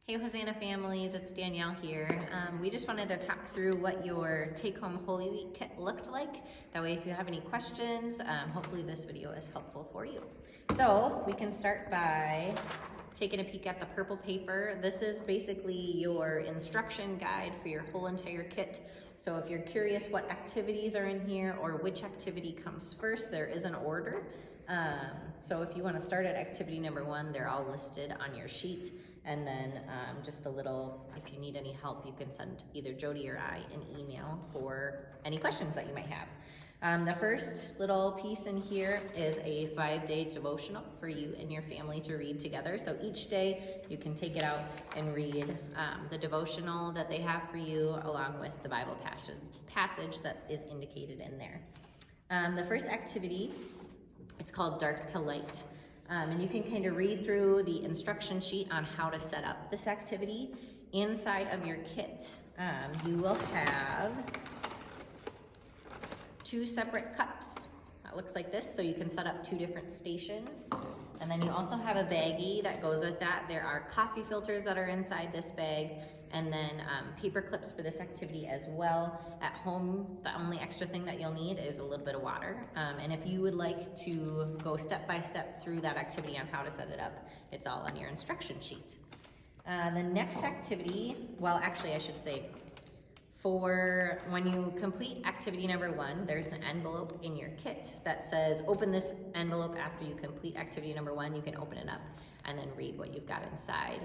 Hey Hosanna families, it's Danielle here. We just wanted to talk through what your take-home Holy Week kit looked like. That way if you have any questions, hopefully this video is helpful for you. So we can start by taking a peek at the purple paper. This is basically your instruction guide for your whole entire kit. So if you're curious what activities are in here or which activity comes first, there is an order. So if you want to start at activity number 1, they're all listed on your sheet. And then just a little, if you need any help, you can send either Jody or I an email for any questions that you might have. The first little piece in here is a 5-day devotional for you and your family to read together. So each day you can take it out and read the devotional that they have for you along with the Bible passage that is indicated in there. The first activity, it's called Dark to Light. And you can kind of read through the instruction sheet on how to set up this activity. Inside of your kit, you will have 2 separate cups. That looks like this, so you can set up 2 different stations. And then you also have a baggie that goes with that. There are coffee filters that are inside this bag, and then paper clips for this activity as well. At home, the only extra thing that you'll need is a little bit of water. And if you would like to go step by step through that activity on how to set it up, it's all on your instruction sheet. The next activity, well, actually I should say, for when you complete activity number 1, there's an envelope in your kit that says, open this envelope after you complete activity number 1. You can open it up and then read what you've got inside.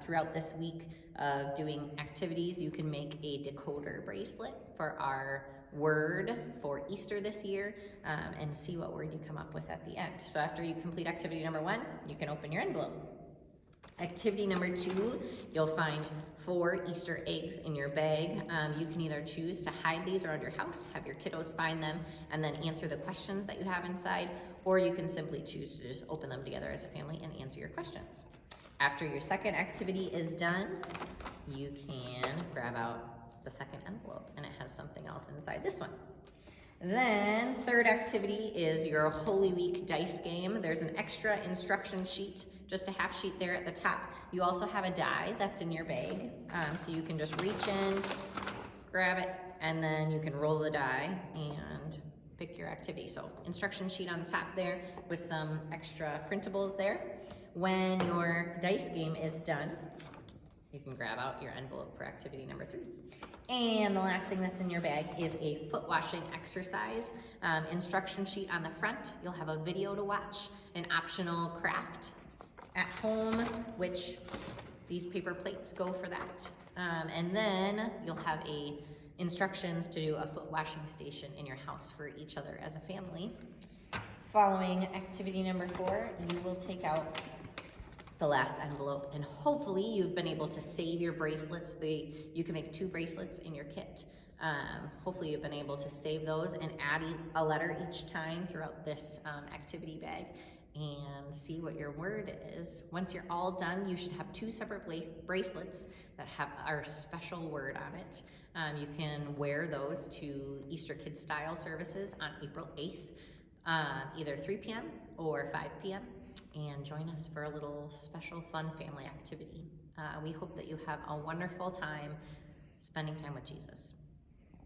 Throughout this week of doing activities, you can make a decoder bracelet for our word for Easter this year and see what word you come up with at the end. So after you complete activity number 1, you can open your envelope. Activity number 2, you'll find 4 Easter eggs in your bag. You can either choose to hide these around your house, have your kiddos find them, and then answer the questions that you have inside, or you can simply choose to just open them together as a family and answer your questions. After your second activity is done, you can grab out the second envelope, and it has something else inside this one. And then third activity is your Holy Week dice game. There's an extra instruction sheet, just a half sheet there at the top. You also have a die that's in your bag. So you can just reach in, grab it, and then you can roll the die and pick your activity. So instruction sheet on the top there with some extra printables there. When your dice game is done, you can grab out your envelope for activity number 3. And the last thing that's in your bag is a foot washing exercise. Instruction sheet on the front. You'll have a video to watch, an optional craft at home, which these paper plates go for that. And then you'll have instructions to do a foot washing station in your house for each other as a family. Following activity number 4, you will take out the last envelope, and hopefully you've been able to save your bracelets. You can make 2 bracelets in your kit. Hopefully you've been able to save those and add a letter each time throughout this activity bag and see what your word is. Once you're all done, you should have 2 separate bracelets that have our special word on it. You can wear those to Easter Kids Style services on April 8th, either 3 p.m. or 5 p.m. and join us for a little special fun family activity. We hope that you have a wonderful time spending time with Jesus.